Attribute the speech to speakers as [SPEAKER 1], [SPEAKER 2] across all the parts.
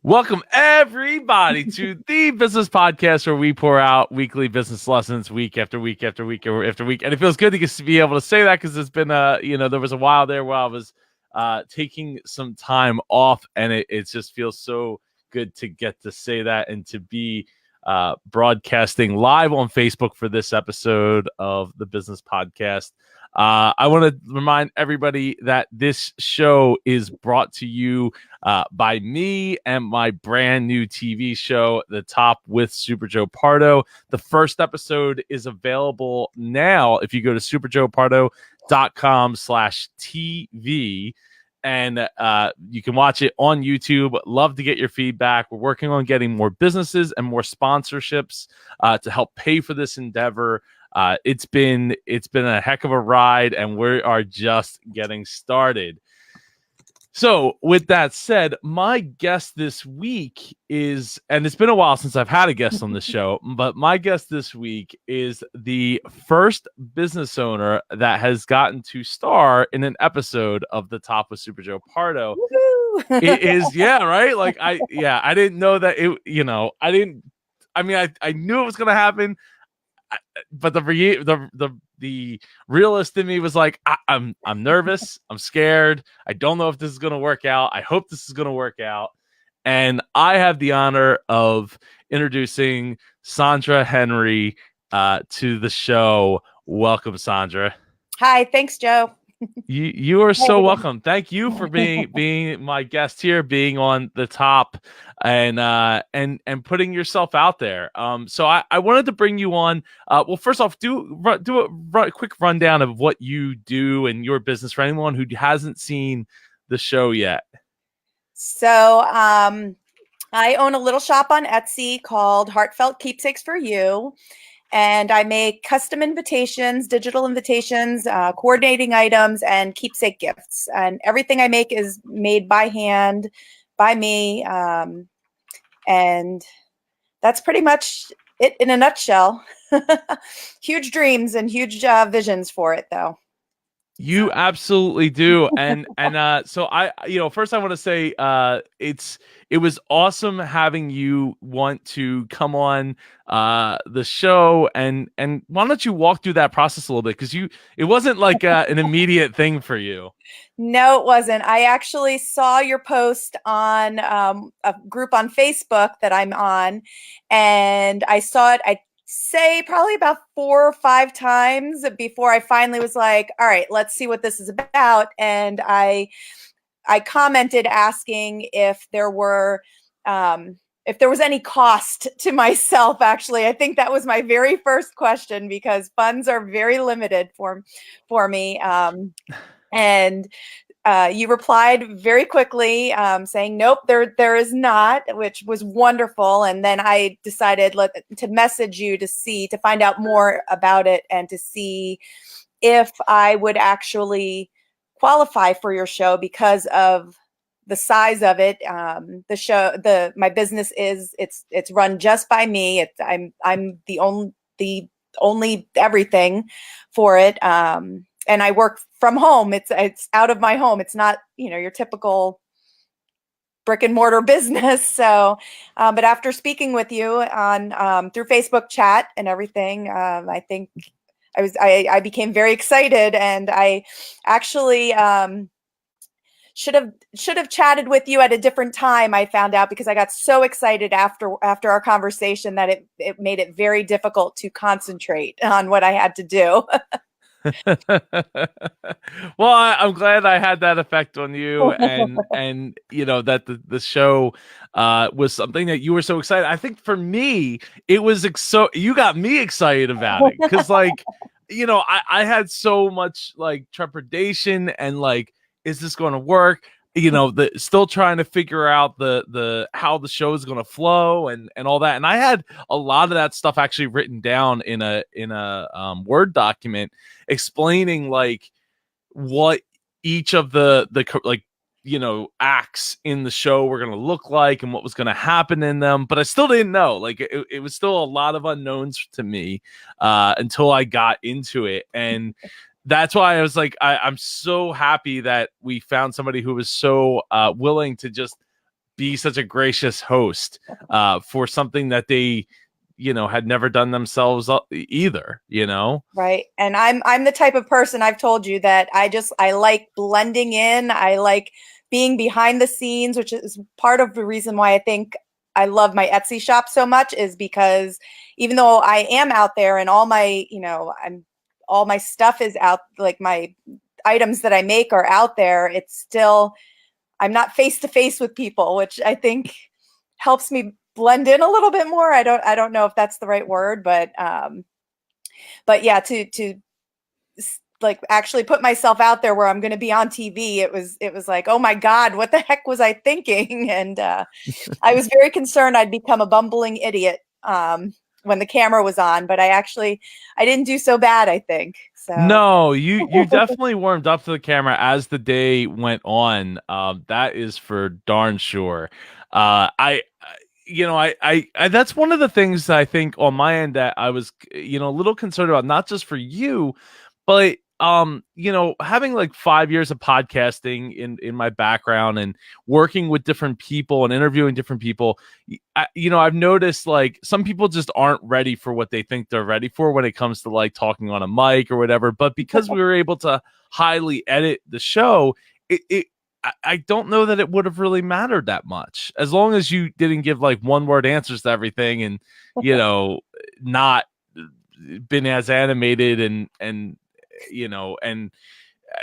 [SPEAKER 1] Welcome, everybody, to the business podcast where we pour out weekly business lessons week after week after week after week. And it feels good to be able to say that because it's been, there was a while there where I was taking some time off, and it just feels so good to get to say that and to be broadcasting live on Facebook for this episode of the business podcast. I want to remind everybody that this show is brought to you by me and my brand new TV show, The Top with Super Joe Pardo. The first episode is available now if you go to superjoepardo.com/TV. And you can watch it on YouTube. Love to get your feedback. We're working on getting more businesses and more sponsorships to help pay for this endeavor. It's been a heck of a ride, and we are just getting started. So with that said, my guest this week is, and it's been a while since I've had a guest on the show, but my guest this week is the first business owner that has gotten to star in an episode of The Top with Super Joe Pardo. It is, yeah, right? Like, I didn't know that it, I knew it was going to happen. But the realist in me was like, I'm nervous, I'm scared, I don't know if this is going to work out. I hope this is going to work out. And I have the honor of introducing Sandra Henry to the show. Welcome, Sandra.
[SPEAKER 2] Hi, thanks, Joe.
[SPEAKER 1] You are so welcome. Thank you for being my guest here, being on The Top, and putting yourself out there. So I wanted to bring you on. Well, first off, do a quick rundown of what you do and your business for anyone who hasn't seen the show yet.
[SPEAKER 2] So I own a little shop on Etsy called Heartfelt Keepsakes for You. And I make custom invitations, digital invitations, coordinating items, and keepsake gifts. And everything I make is made by hand, by me. And that's pretty much it in a nutshell. Huge dreams and huge visions for it, though.
[SPEAKER 1] You absolutely do. And so first I want to say it was awesome having you want to come on the show, and why don't you walk through that process a little bit, because it wasn't like an immediate thing for you.
[SPEAKER 2] No, it wasn't. I actually saw your post on a group on Facebook that I'm on, and I saw it. I say probably about 4 or 5 times before I finally was like, all right, let's see what this is about. And I commented asking if there was any cost to myself. Actually, I think that was my very first question, because funds are very limited for me. And you replied very quickly, saying, nope, there is not, which was wonderful. And then I decided to message you to find out more about it and to see if I would actually qualify for your show because of the size of it. My business it's run just by me. I'm the only everything for it. And I work from home. It's out of my home. It's not, your typical brick and mortar business. So, but after speaking with you on through Facebook chat and everything, I think I became very excited, and I actually should have chatted with you at a different time. I found out, because I got so excited after our conversation that it made it very difficult to concentrate on what I had to do.
[SPEAKER 1] Well, I'm glad I had that effect on you, and that the show was something that you were so excited. I think for me, it was you got me excited about it, because I had so much trepidation and is this going to work? Still trying to figure out the how the show is going to flow and all that. And I had a lot of that stuff actually written down in a Word document explaining what each of the acts in the show were going to look like and what was going to happen in them. But I still didn't know. It was still a lot of unknowns to me until I got into it. And that's why I was I'm so happy that we found somebody who was so willing to just be such a gracious host for something that they, had never done themselves either,
[SPEAKER 2] Right. And I'm the type of person, I've told you, that I like blending in. I like being behind the scenes, which is part of the reason why I think I love my Etsy shop so much, is because even though I am out there and all my, all my stuff is out, like my items that I make are out there, it's still, I'm not face to face with people, which I think helps me blend in a little bit more. I don't know if that's the right word, but yeah, to like actually put myself out there where I'm going to be on TV, it was like, oh my God, what the heck was I thinking? And I was very concerned I'd become a bumbling idiot when the camera was on, but I didn't do so bad, I think. So
[SPEAKER 1] no, you definitely warmed up to the camera as the day went on. That is for darn sure. I that's one of the things I think on my end that I was, a little concerned about, not just for you, but having like 5 years of podcasting in my background and working with different people and interviewing different people. I've noticed like some people just aren't ready for what they think they're ready for when it comes to like talking on a mic or whatever. But because we were able to highly edit the show, I don't know that it would have really mattered that much, as long as you didn't give like one word answers to everything and, not been as animated and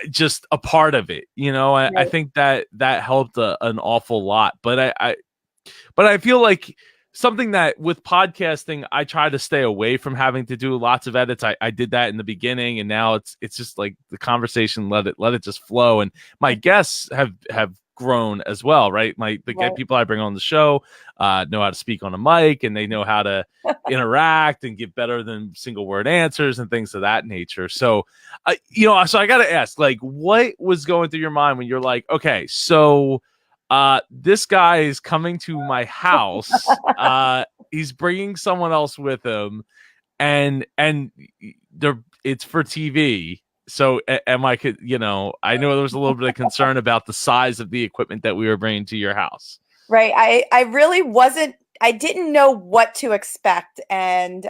[SPEAKER 1] just a part of it. I
[SPEAKER 2] right.
[SPEAKER 1] think that helped an awful lot. But I feel like something that with podcasting, I try to stay away from having to do lots of edits. I did that in the beginning, and now it's just like the conversation, let it just flow. And my guests have grown as well, right? The people I bring on the show know how to speak on a mic, and they know how to interact and give better than single word answers and things of that nature. So, so I got to ask, like, what was going through your mind when you're like, okay, so this guy is coming to my house, he's bringing someone else with him, and it's for TV. So am I could, I know there was a little bit of concern about the size of the equipment that we were bringing to your house.
[SPEAKER 2] Right. I really I didn't know what to expect. And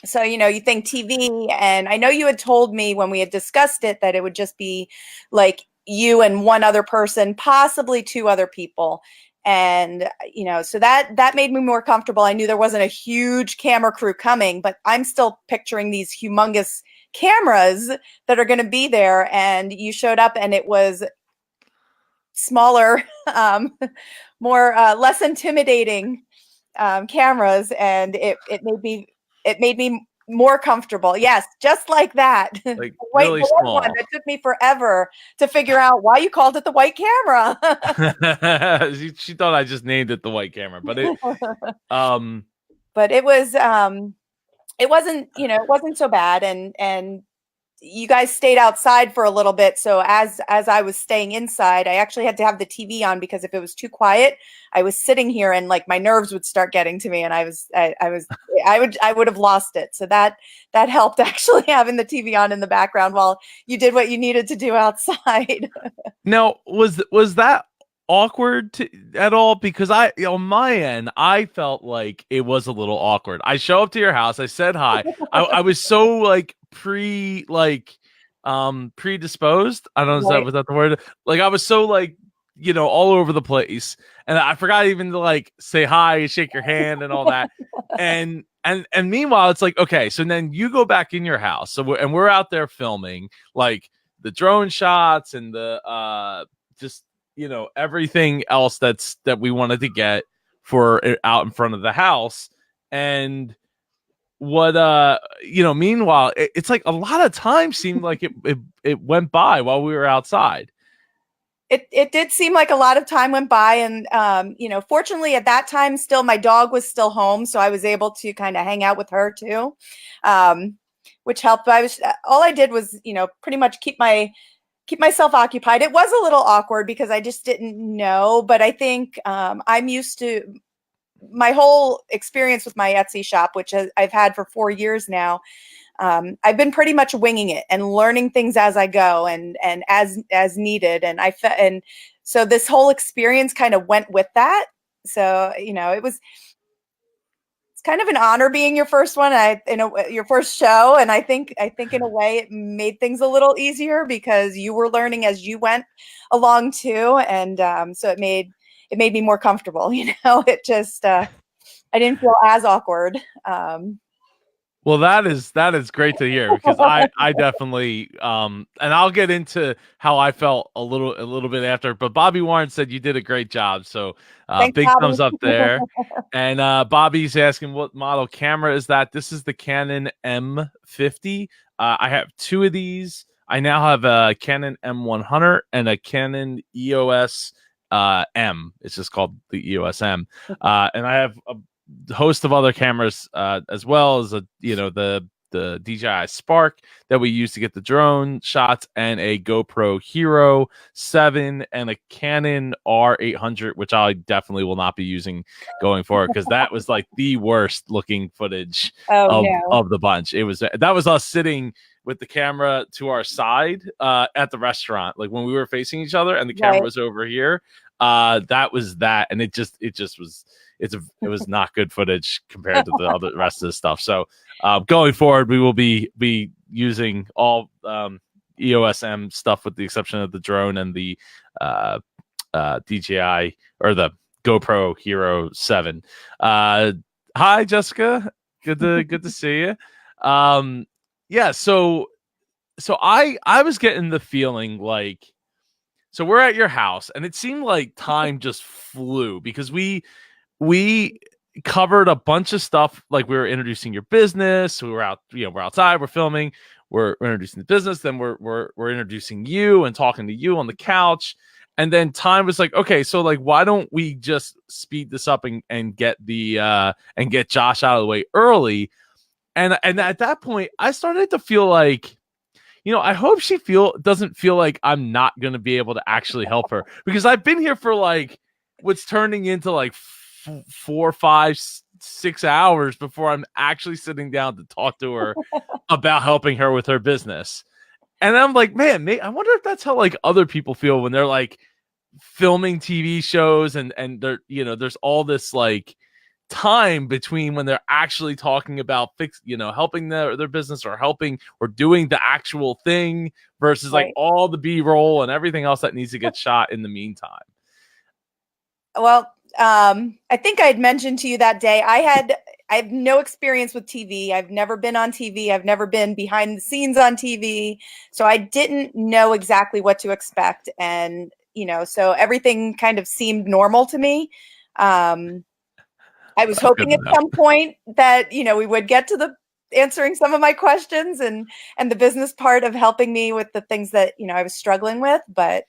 [SPEAKER 2] so, you think TV, and I know you had told me when we had discussed it that it would just be like you and one other person, possibly two other people. And, so that made me more comfortable. I knew there wasn't a huge camera crew coming, but I'm still picturing these humongous cameras that are going to be there. And you showed up and it was smaller, more, less intimidating cameras. And it made me more comfortable. Yes, just like that.
[SPEAKER 1] Like
[SPEAKER 2] The
[SPEAKER 1] really
[SPEAKER 2] white
[SPEAKER 1] small.
[SPEAKER 2] one that took me forever to figure out why you called it the white camera.
[SPEAKER 1] She thought I just named it the white camera, but
[SPEAKER 2] but it was it wasn't so bad, and you guys stayed outside for a little bit. So as I was staying inside, I actually had to have the TV on, because if it was too quiet, I was sitting here and like my nerves would start getting to me, and I would have lost it. So that helped, actually, having the TV on in the background while you did what you needed to do outside.
[SPEAKER 1] Now, was that awkward at all? Because on my end, I felt like it was a little awkward. I show up to your house, I said hi. I was so like predisposed. I don't know,
[SPEAKER 2] Right.
[SPEAKER 1] was that the word? Like I was so like, all over the place, and I forgot even to like say hi and shake your hand and all that. And meanwhile, it's like, okay, so then you go back in your house. So we're out there filming like the drone shots and the just everything else that we wanted to get for out in front of the house. And what meanwhile, it's like a lot of time seemed like it went by while we were outside.
[SPEAKER 2] It did seem like a lot of time went by, and fortunately at that time still my dog was still home, so I was able to kind of hang out with her too, which helped. All I did was pretty much keep myself occupied. It was a little awkward because I just didn't know, but I think I'm used to my whole experience with my Etsy shop, which I've had for 4 years now. I've been pretty much winging it and learning things as I go and as needed. And and so this whole experience kind of went with that. So, it's kind of an honor being your first one, your first show. And I think in a way it made things a little easier because you were learning as you went along too. And so it made me more comfortable. It just, I didn't feel as awkward.
[SPEAKER 1] Well, that is great to hear because I definitely and I'll get into how I felt a little bit after. But Bobby Warren said you did a great job, so
[SPEAKER 2] Thanks,
[SPEAKER 1] big
[SPEAKER 2] Bobby.
[SPEAKER 1] thumbs up there. And Bobby's asking what model camera is that? This is the Canon M50. I have two of these. I now have a Canon M100 and a Canon EOS M. It's just called the EOS M, and I have a host of other cameras as well as the DJI Spark that we use to get the drone shots, and a GoPro Hero 7 and a Canon R800, which I definitely will not be using going forward because that was like the worst looking footage of the bunch. That was us sitting with the camera to our side at the restaurant, like when we were facing each other and the camera was over here. That was that, and it was not good footage compared to the other rest of the stuff. So going forward, we will be using all EOS M stuff with the exception of the drone and the DJI or the GoPro Hero 7. Hi, Jessica. Good to see you. Yeah. So I was getting the feeling like. So we're at your house, and it seemed like time just flew because we covered a bunch of stuff. Like we were introducing your business. We were out, we're outside, we're filming, we're introducing the business. Then we're introducing you and talking to you on the couch. And then time was like, okay, so like, why don't we just speed this up and get get Josh out of the way early? And at that point, I started to feel like, I hope she doesn't feel like I'm not going to be able to actually help her because I've been here for like what's turning into like 4, 5, 6 hours before I'm actually sitting down to talk to her about helping her with her business. And I'm like, man, I wonder if that's how like other people feel when they're like filming TV shows and they're, there's all this like time between when they're actually talking about helping their business or helping or doing the actual thing versus like all the B-roll and everything else that needs to get shot in the meantime.
[SPEAKER 2] Well, I think I had mentioned to you that day, I have no experience with TV. I've never been on TV. I've never been behind the scenes on TV. So I didn't know exactly what to expect. And, so everything kind of seemed normal to me. I was hoping at some point that, we would get to the answering some of my questions and the business part of helping me with the things that, I was struggling with, but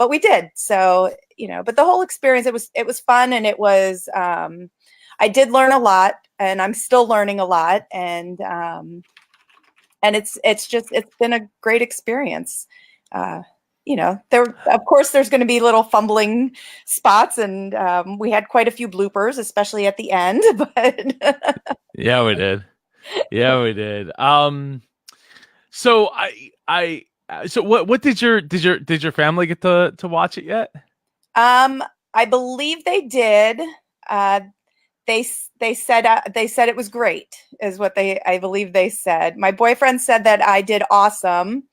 [SPEAKER 2] we did. So, but the whole experience, it was fun. And it was, I did learn a lot and I'm still learning a lot. And it's been a great experience. Of course, there's going to be little fumbling spots, and we had quite a few bloopers, especially at the end. But
[SPEAKER 1] yeah, we did. So so what did your family get to watch it yet?
[SPEAKER 2] I believe they did. They said it was great, is what I believe they said. My boyfriend said that I did awesome.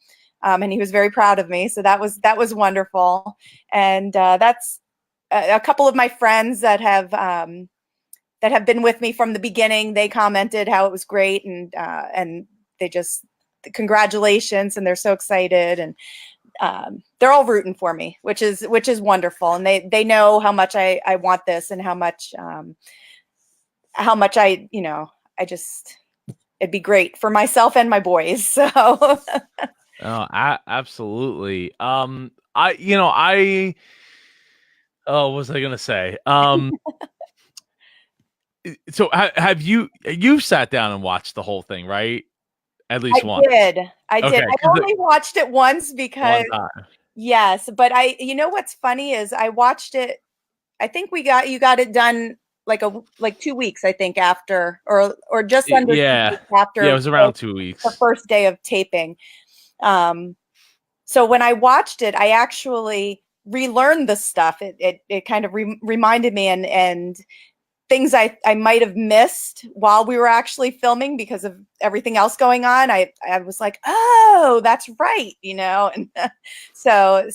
[SPEAKER 2] And he was very proud of me. So that was wonderful. And that's a couple of my friends that have been with me from the beginning. They commented how it was great, and they just congratulations, and they're so excited, and they're all rooting for me, which is wonderful. And they know how much I want this, and how much I it'd be great for myself and my boys. So.
[SPEAKER 1] Oh, absolutely. What was I gonna say? So have you sat down and watched the whole thing, right? At least once.
[SPEAKER 2] I did. I only watched it once because yes, but what's funny is I watched it. I think you got it done like 2 weeks, I think, after, or just under 2 weeks
[SPEAKER 1] Yeah, it
[SPEAKER 2] after
[SPEAKER 1] was around two
[SPEAKER 2] the
[SPEAKER 1] weeks.
[SPEAKER 2] first day of taping. So when I watched it, I actually relearned the stuff. It kind of reminded me, and things I might have missed while we were actually filming because of everything else going on. I was like, oh, that's right, and so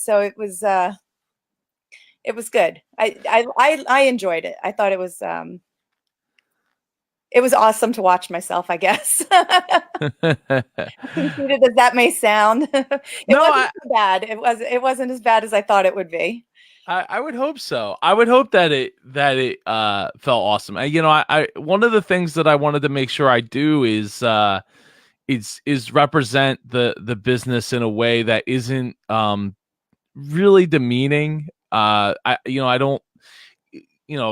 [SPEAKER 2] it was good. I enjoyed it. I thought it was awesome to watch myself, I guess. Conceited as that may sound, it
[SPEAKER 1] No,
[SPEAKER 2] wasn't so bad. It wasn't as bad as I thought it would be.
[SPEAKER 1] I would hope so. I would hope that it felt awesome. I one of the things that I wanted to make sure I do is represent the business in a way that isn't really demeaning. I don't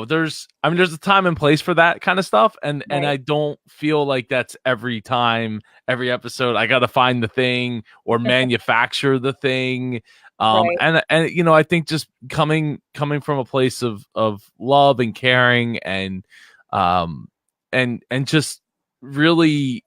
[SPEAKER 1] there's a time and place for that kind of stuff, and
[SPEAKER 2] Right.
[SPEAKER 1] I don't feel like that's every time, every episode I got to find the thing or manufacture the thing.
[SPEAKER 2] Right.
[SPEAKER 1] And I think just coming from a place of love and caring and just really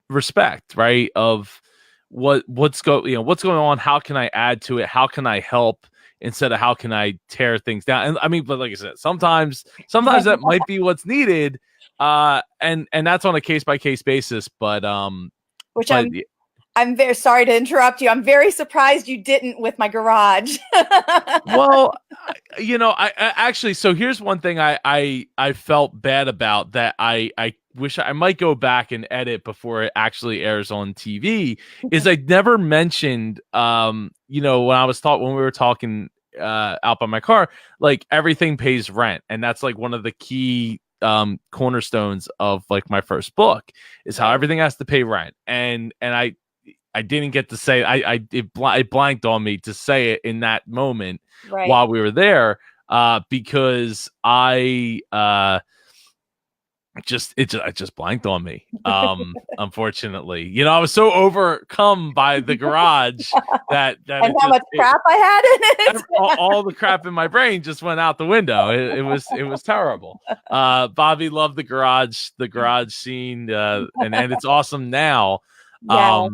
[SPEAKER 1] respect, right, of what's going on, how can I add to it, how can I help, instead of how can I tear things down. And I mean, but like I said, sometimes that might be what's needed, and that's on a case by case basis. But
[SPEAKER 2] Which
[SPEAKER 1] but
[SPEAKER 2] I'm very sorry to interrupt you. I'm very surprised you didn't with my garage.
[SPEAKER 1] well, I actually, so here's one thing I felt bad about, that I wish I might go back and edit before it actually airs on TV, is I never mentioned, when we were talking out by my car, like everything pays rent, and that's like one of the key cornerstones of like my first book, is how everything has to pay rent, and I didn't get to say, it blanked on me to say it in that moment,
[SPEAKER 2] Right.
[SPEAKER 1] while we were there, because it just blanked on me. Unfortunately, I was so overcome by the garage that
[SPEAKER 2] and how much crap I had in it.
[SPEAKER 1] all the crap in my brain just went out the window. It was terrible. Bobby loved the garage scene, and it's awesome now.
[SPEAKER 2] Yeah.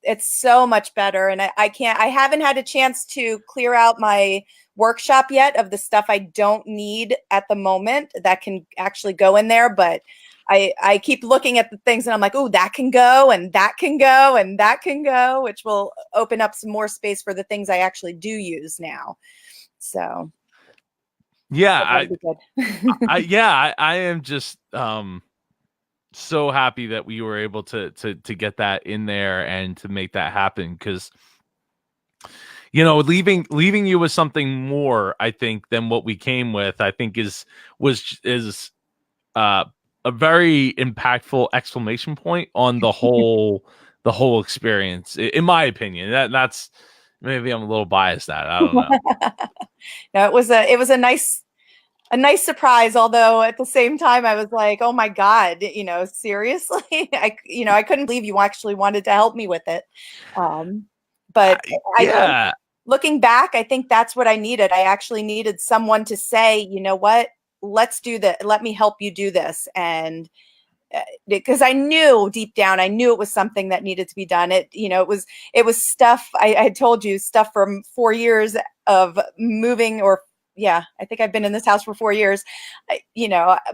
[SPEAKER 2] It's so much better. And I haven't had a chance to clear out my workshop yet of the stuff I don't need at the moment that can actually go in there. But I keep looking at the things and I'm like, oh, that can go, and that can go, and that can go, which will open up some more space for the things I actually do use now. So
[SPEAKER 1] yeah, I am just so happy that we were able to get that in there and to make that happen, because leaving you with something more, I think, than what we came with, I think is a very impactful exclamation point on the whole experience, in my opinion. That's maybe I'm a little biased at, I don't know.
[SPEAKER 2] No, it was a nice surprise, although at the same time I was like, oh my God, seriously. I couldn't believe you actually wanted to help me with it. But
[SPEAKER 1] yeah,
[SPEAKER 2] looking back, I think that's what I needed. I actually needed someone to say, you know what, let's do that. Let me help you do this. And because I knew deep down, I knew it was something that needed to be done. It was stuff I told you, stuff from 4 years of moving, or yeah, I think I've been in this house for 4 years,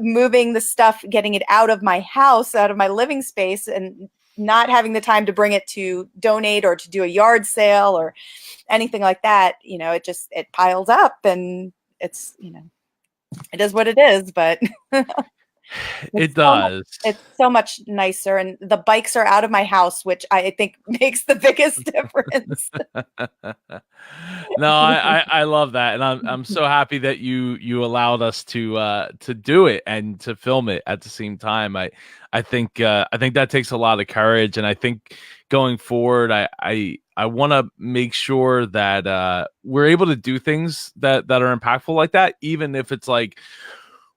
[SPEAKER 2] moving the stuff, getting it out of my house, out of my living space, and not having the time to bring it to donate or to do a yard sale or anything like that. It piles up, and it's, it is what it is, but
[SPEAKER 1] it does.
[SPEAKER 2] It's so much nicer, and the bikes are out of my house, which I think makes the biggest difference.
[SPEAKER 1] No, I love that, and I'm so happy that you allowed us to do it and to film it at the same time. I think that takes a lot of courage, and I think going forward, I want to make sure that we're able to do things that are impactful like that, even if it's like,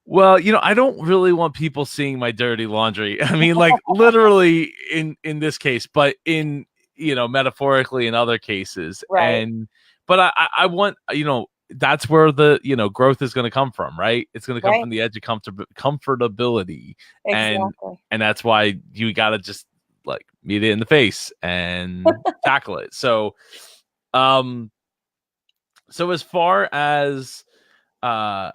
[SPEAKER 1] well, I don't really want people seeing my dirty laundry. I mean, like literally in this case, but in, metaphorically in other cases.
[SPEAKER 2] Right.
[SPEAKER 1] But I want, that's where the growth is going to come from, right? It's going to come
[SPEAKER 2] Right.
[SPEAKER 1] from the edge of comfortability, and
[SPEAKER 2] Exactly.
[SPEAKER 1] that's why you got to just like meet it in the face and tackle it. Um so as far as uh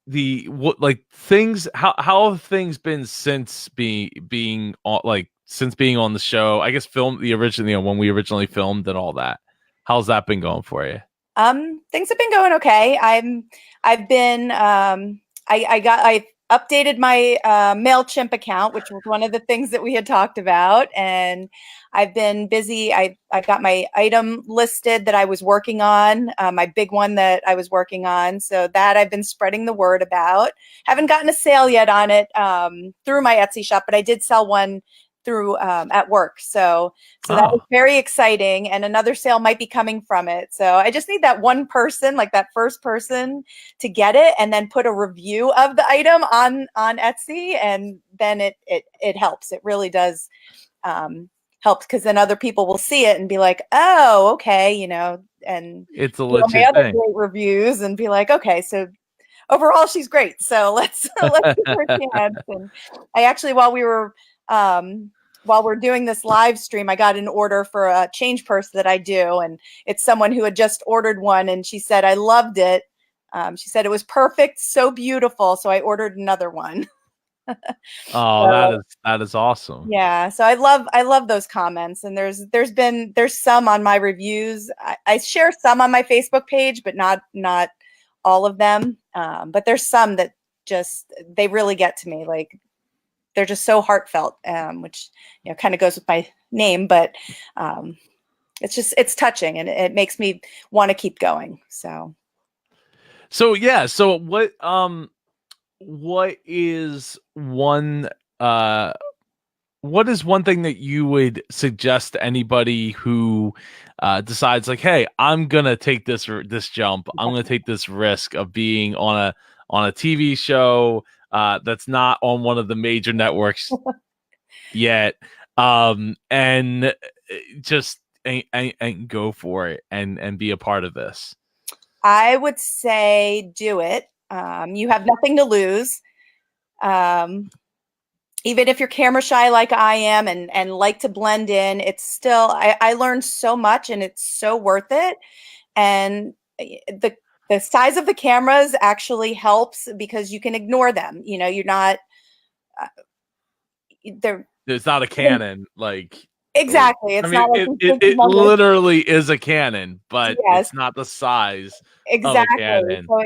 [SPEAKER 1] the what like things, how have things been since being on, like since being on the show, I guess, film the original, when we originally filmed and all that, how's that been going for you?
[SPEAKER 2] Things have been going okay. I've been, I updated my MailChimp account, which was one of the things that we had talked about. And I've been busy. I've got my item listed that I was working on, my big one that I was working on. So that I've been spreading the word about. Haven't gotten a sale yet on it through my Etsy shop, but I did sell one through at work. So that is
[SPEAKER 1] Oh,
[SPEAKER 2] very exciting, and another sale might be coming from it. So I just need that one person, like that first person, to get it and then put a review of the item on Etsy, and then it helps. It really does help, because then other people will see it and be like, oh, okay, and
[SPEAKER 1] it's a
[SPEAKER 2] my
[SPEAKER 1] legit
[SPEAKER 2] other
[SPEAKER 1] thing.
[SPEAKER 2] great reviews and be like, okay, so overall she's great. So let's give her a chance. And I actually, while we're doing this live stream, I got an order for a change purse that I do, and it's someone who had just ordered one, and she said, I loved it. She said it was perfect, so beautiful. So I ordered another one.
[SPEAKER 1] Oh,
[SPEAKER 2] So
[SPEAKER 1] that is awesome.
[SPEAKER 2] yeah, so I love those comments, and there's some on my reviews. I share some on my Facebook page, but not all of them. But there's some that just, they really get to me. Like, they're just so heartfelt, which kind of goes with my name, but it's touching, and it makes me want to keep going.
[SPEAKER 1] So yeah, so what is one uh what is one thing that you would suggest to anybody who decides, like, hey, I'm gonna take this jump, I'm gonna take this risk of being on a TV show that's not on one of the major networks yet, and just and go for it and be a part of this?
[SPEAKER 2] I would say do it. You have nothing to lose. Um, Even if you're camera shy like I am, and like to blend in, it's still, I learned so much, and it's so worth it. And the size of the cameras actually helps, because you can ignore them. You're not uh, they're
[SPEAKER 1] It's not a Canon, like,
[SPEAKER 2] exactly.
[SPEAKER 1] I
[SPEAKER 2] It's
[SPEAKER 1] mean,
[SPEAKER 2] not like these big
[SPEAKER 1] it
[SPEAKER 2] humongous.
[SPEAKER 1] literally is a cannon, but
[SPEAKER 2] Yes,
[SPEAKER 1] it's not the size of a
[SPEAKER 2] exactly.
[SPEAKER 1] cannon.
[SPEAKER 2] So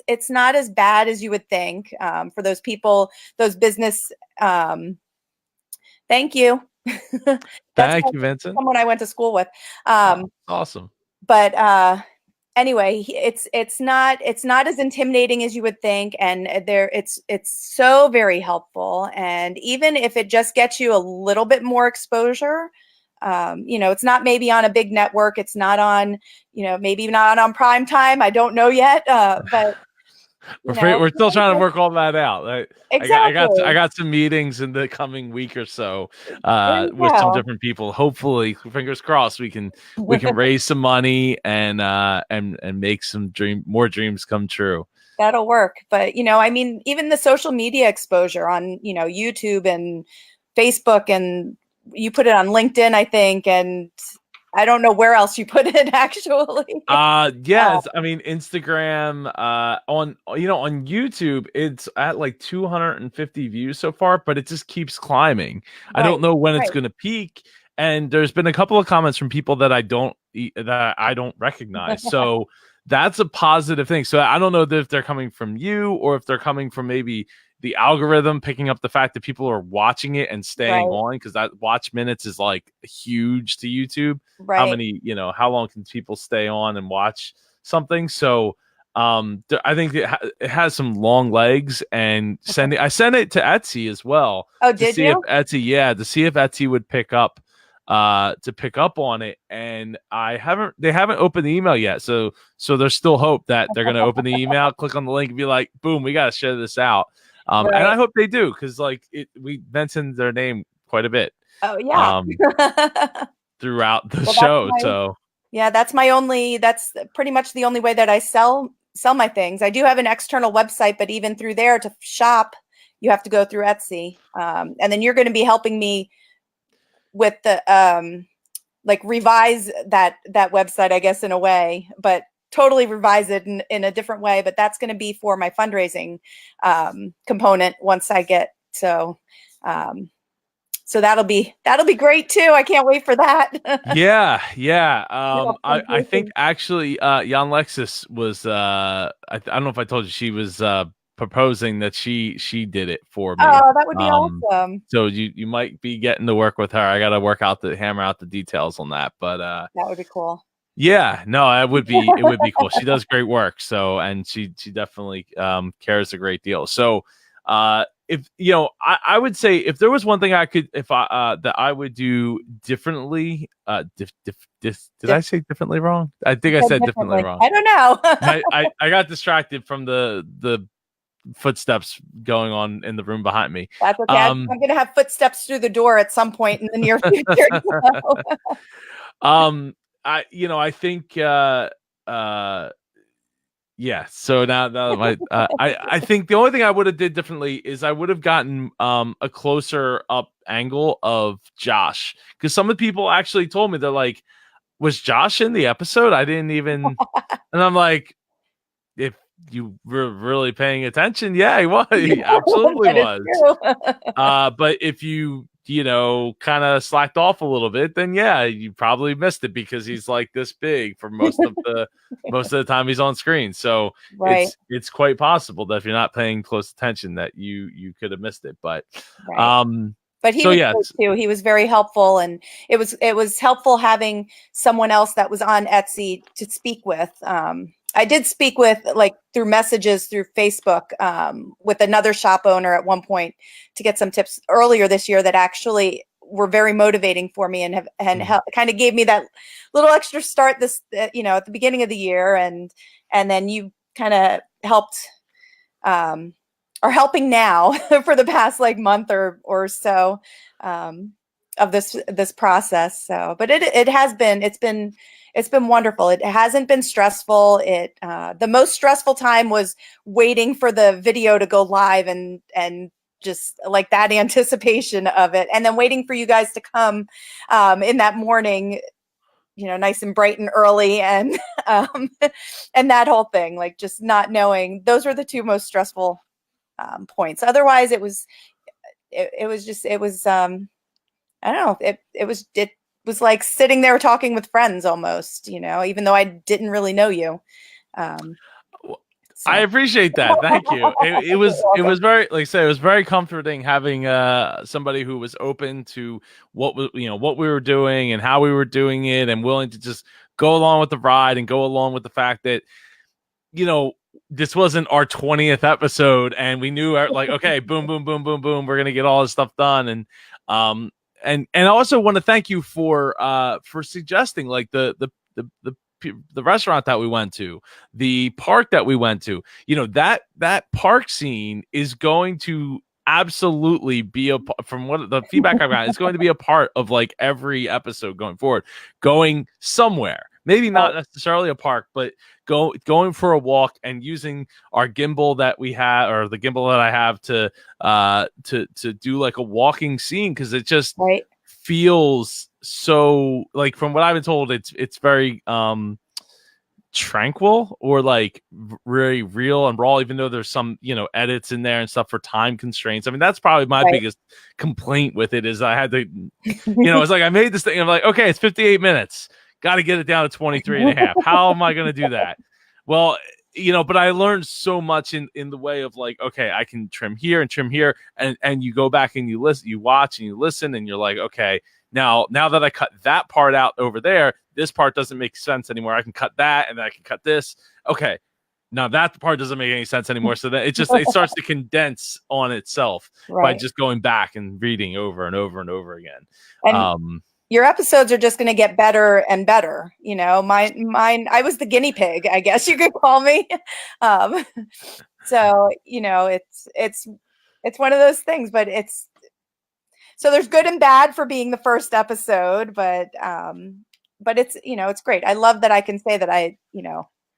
[SPEAKER 2] it's not as bad as you would think, for those people, those business. Thank you. That's
[SPEAKER 1] Thank you, Vincent.
[SPEAKER 2] someone I went to school with.
[SPEAKER 1] Oh, awesome.
[SPEAKER 2] But anyway, it's not as intimidating as you would think, and it's so very helpful. And even if it just gets you a little bit more exposure, it's not maybe on a big network, it's not on, maybe not on prime time, I don't know yet, but
[SPEAKER 1] We're still trying to work all that out. I
[SPEAKER 2] exactly.
[SPEAKER 1] got some meetings in the coming week or so
[SPEAKER 2] There you
[SPEAKER 1] with some
[SPEAKER 2] go.
[SPEAKER 1] different people. Hopefully, fingers crossed, we can raise some money and make some more dreams come true.
[SPEAKER 2] That'll work. But, I mean, even the social media exposure on, YouTube and Facebook, and you put it on LinkedIn, I think, and I don't know where else you put it actually.
[SPEAKER 1] Yes, I mean, Instagram, on on YouTube, it's at like 250 views so far, but it just keeps climbing. I
[SPEAKER 2] Right,
[SPEAKER 1] don't know when it's
[SPEAKER 2] right.
[SPEAKER 1] going to peak, and there's been a couple of comments from people that I don't recognize. So that's a positive thing. So I don't know if they're coming from you, or if they're coming from maybe the algorithm picking up the fact that people are watching it and staying
[SPEAKER 2] Right,
[SPEAKER 1] on, because that watch minutes is like huge to YouTube. How
[SPEAKER 2] right.
[SPEAKER 1] many, how long can people stay on and watch something? So I think it has some long legs, and I sent it to Etsy as well
[SPEAKER 2] Oh,
[SPEAKER 1] to
[SPEAKER 2] did
[SPEAKER 1] see if
[SPEAKER 2] you?
[SPEAKER 1] Etsy would pick up on it, and they haven't opened the email yet, so there's still hope that they're going to open the email, click on the link, and be like, boom, we got to share this out. And
[SPEAKER 2] Right.
[SPEAKER 1] I hope they do, because like we mentioned their name quite a bit
[SPEAKER 2] Oh, yeah.
[SPEAKER 1] um throughout the
[SPEAKER 2] Well, that's
[SPEAKER 1] show.
[SPEAKER 2] my
[SPEAKER 1] So
[SPEAKER 2] Yeah, that's pretty much the only way that I sell my things. I do have an external website, but even through there to shop, you have to go through Etsy. And then you're going to be helping me with the like revise that website, I guess, in a way, but totally revise it in a different way. But that's going to be for my fundraising component once I get so that'll be great too. I can't wait for that.
[SPEAKER 1] Yeah. I think
[SPEAKER 2] Fundraising.
[SPEAKER 1] actually, Jan Lexus was, I don't know if I told you, she was proposing that she did it for me.
[SPEAKER 2] Oh, that would be awesome.
[SPEAKER 1] So you might be getting to work with her. I got to hammer out the details on that, but
[SPEAKER 2] That would be cool.
[SPEAKER 1] yeah, no, it would be cool. She does great work. So, and she definitely cares a great deal. So, if I would say if there was one thing I could, if I that I would do differently, did I say differently wrong? I think I said differently wrong.
[SPEAKER 2] I don't know.
[SPEAKER 1] I got distracted from the footsteps going on in the room behind me.
[SPEAKER 2] That's okay. I'm going to have footsteps through the door at some point in the near future.
[SPEAKER 1] I think yeah. So now my I think the only thing I would have did differently is I would have gotten a closer up angle of Josh, because some of the people actually told me, they're like, was Josh in the episode? I didn't even and I'm like, if you were really paying attention, yeah, he was. He absolutely was. But if you kind of slacked off a little bit, then yeah, you probably missed it, because he's like this big for most of the time he's on screen. So
[SPEAKER 2] right.
[SPEAKER 1] it's quite possible that if you're not paying close attention, that you could have missed it. But
[SPEAKER 2] right. But he
[SPEAKER 1] so
[SPEAKER 2] was
[SPEAKER 1] yeah,
[SPEAKER 2] great too. He was very helpful, and it was helpful having someone else that was on Etsy to speak with. I did speak with, like, through messages through Facebook with another shop owner at one point to get some tips earlier this year that actually were very motivating for me and kind of gave me that little extra start this at the beginning of the year, and then you kind of helped are helping now for the past like month or so of this process. So, but it's been wonderful. It hasn't been stressful. The most stressful time was waiting for the video to go live and just like that anticipation of it, and then waiting for you guys to come in that morning, nice and bright and early, and and that whole thing, like just not knowing. Those were the two most stressful points. Otherwise, it was I don't know. It was like sitting there talking with friends almost, even though I didn't really know you.
[SPEAKER 1] I appreciate that. Thank you. It was very, like I say, it was very comforting having somebody who was open to what we were doing and how we were doing it, and willing to just go along with the ride and go along with the fact that this wasn't our 20th episode, and we knew like, okay, boom, boom, boom, boom, boom, we're gonna get all this stuff done. And I also want to thank you for suggesting, like, the restaurant that we went to, the park that we went to. That park scene is going to absolutely be from what the feedback I've got, it's going to be a part of like every episode going forward, going somewhere. Maybe not necessarily a park, but going for a walk and using our gimbal that we have, or the gimbal that I have, to do like a walking scene, because it just feels so, like, from what I've been told, it's very tranquil, or like very real and raw, even though there's some edits in there and stuff for time constraints. I mean, that's probably my biggest complaint with it, is I had to it's like I made this thing, I'm like, okay, it's 58 minutes, got to get it down to 23 and a half. How am I going to do that? Well, but I learned so much in the way of like, okay, I can trim here and trim here, and you go back and you listen, you watch and you listen, and you're like, okay, now that I cut that part out over there, this part doesn't make sense anymore. I can cut that, and then I can cut this. Okay, now that part doesn't make any sense anymore. So that it starts to condense on itself by just going back and reading over and over and over again.
[SPEAKER 2] And your episodes are just going to get better and better. Mine, I was the guinea pig, I guess you could call me. So, it's one of those things, but so there's good and bad for being the first episode, but but it's, it's great. I love that I can say that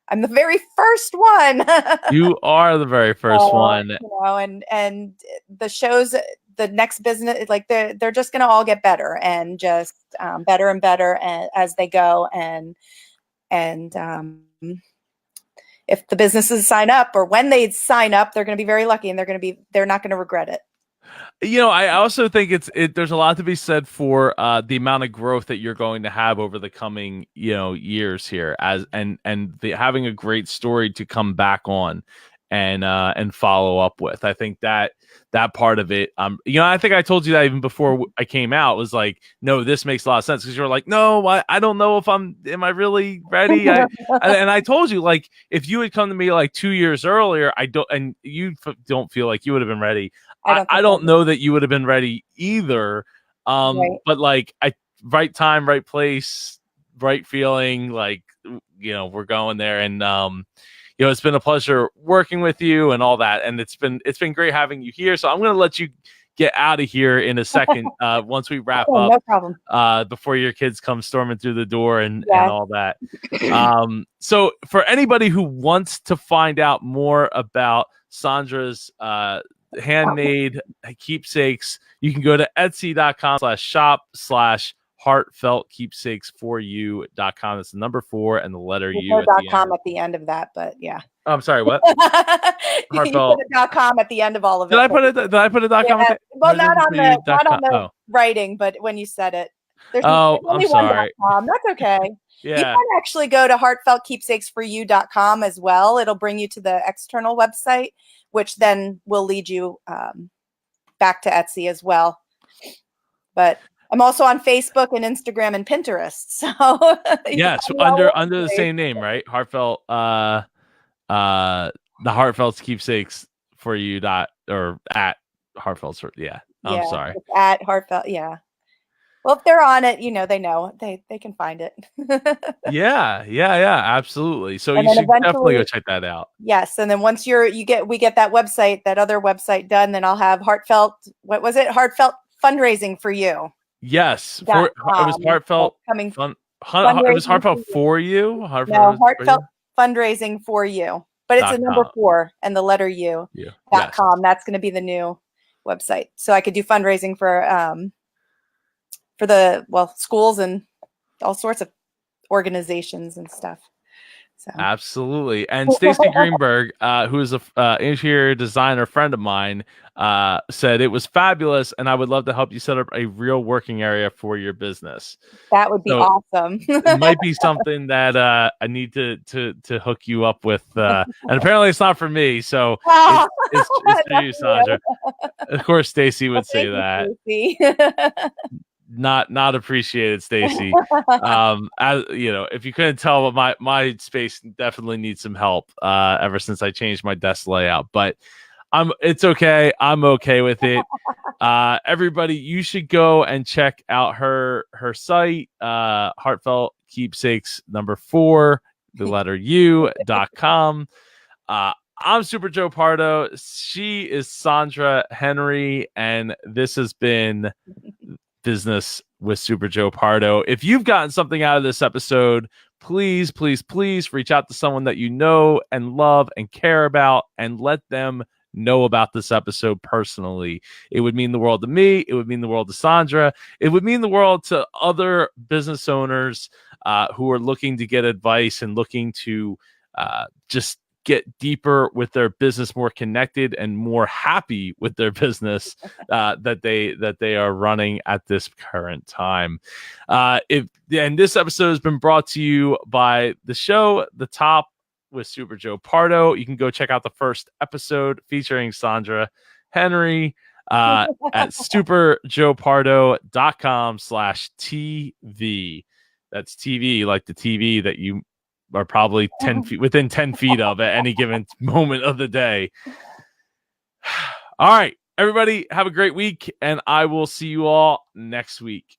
[SPEAKER 2] I'm the very first one.
[SPEAKER 1] You are the very first one.
[SPEAKER 2] And the shows, the next business, like they're just going to all get better and just better and better as they go. And if the businesses sign up, or when they sign up, they're going to be very lucky, and they're not going to regret it.
[SPEAKER 1] I also think there's a lot to be said for the amount of growth that you're going to have over the coming, years here, having a great story to come back on and follow up with. I think that part of it, I think I told you that even before I came out, was like, no, this makes a lot of sense, because you're like, no, I don't know if am I really ready? And I told you, like, if you had come to me like 2 years earlier, and you don't feel like you would have been ready. I don't know that you would have been ready either.
[SPEAKER 2] Right.
[SPEAKER 1] But like, right time, right place, right feeling, like, we're going there. And, it's been a pleasure working with you and all that. And it's been great having you here. So I'm going to let you get out of here in a second. Once we wrap up,
[SPEAKER 2] no problem.
[SPEAKER 1] Before your kids come storming through the door and all that. So for anybody who wants to find out more about Sandra's, handmade keepsakes, you can go to etsy.com/shop/heartfeltkeepsakes4you.com. It's the number 4 and the letter U at the
[SPEAKER 2] .com at the end of that, but yeah.
[SPEAKER 1] I'm sorry, what?
[SPEAKER 2] Heartfelt. You put a .com at the end of all of it.
[SPEAKER 1] Did I put a .com?
[SPEAKER 2] Yeah. Well, not on the writing, but when you said it. There's only
[SPEAKER 1] I'm sorry.
[SPEAKER 2] .com. That's okay.
[SPEAKER 1] Yeah.
[SPEAKER 2] You can actually go to heartfeltkeepsakes4you.com as well. It'll bring you to the external website, which then will lead you back to Etsy as well. But I'm also on Facebook and Instagram and Pinterest. So
[SPEAKER 1] so under the same name, right? Heartfelt, the Heartfelt's keepsakes for you or at Heartfelt's. Yeah. I'm sorry.
[SPEAKER 2] At Heartfelt. Yeah. Well, if they're on it, they know they can find it.
[SPEAKER 1] Yeah, absolutely. So you should definitely go check that out.
[SPEAKER 2] Yes, and then once we get that other website done, then I'll have Heartfelt. What was it? Heartfelt fundraising for you.
[SPEAKER 1] Yes, it was Heartfelt
[SPEAKER 2] coming.
[SPEAKER 1] It was Heartfelt for you.
[SPEAKER 2] Heartfelt fundraising for you, but it's a number 4 and the letter U.com. That's going to be the new website, so I could do fundraising for the schools and all sorts of organizations and stuff. So.
[SPEAKER 1] Absolutely. And Stacy Greenberg, who is a interior designer friend of mine, said it was fabulous, and I would love to help you set up a real working area for your business.
[SPEAKER 2] That would be awesome.
[SPEAKER 1] It might be something that I need to hook you up with. And apparently it's not for me, so it's for you, Sandra. Of course, Stacy would say that. Not appreciated, Stacy. As if you couldn't tell, my space definitely needs some help ever since I changed my desk layout, but it's okay. I'm okay with it. Everybody, you should go and check out her site, Heartfelt Keepsakes 4 the letter U.com. I'm Super Joe Pardo. She is Sandra Henry, and this has been Business with Super Joe Pardo. If you've gotten something out of this episode, please reach out to someone that you know and love and care about, and let them know about this episode personally. It would mean the world to me. It would mean the world to Sandra. It would mean the world to other business owners who are looking to get advice and looking to just get deeper with their business, more connected and more happy with their business that they are running at this current time. And this episode has been brought to you by the show, The Top with Super Joe Pardo. You can go check out the first episode featuring Sandra Henry at superjoepardo.com/TV. That's TV, like the TV that you are probably within 10 feet of at any given moment of the day. All right, everybody, have a great week, and I will see you all next week.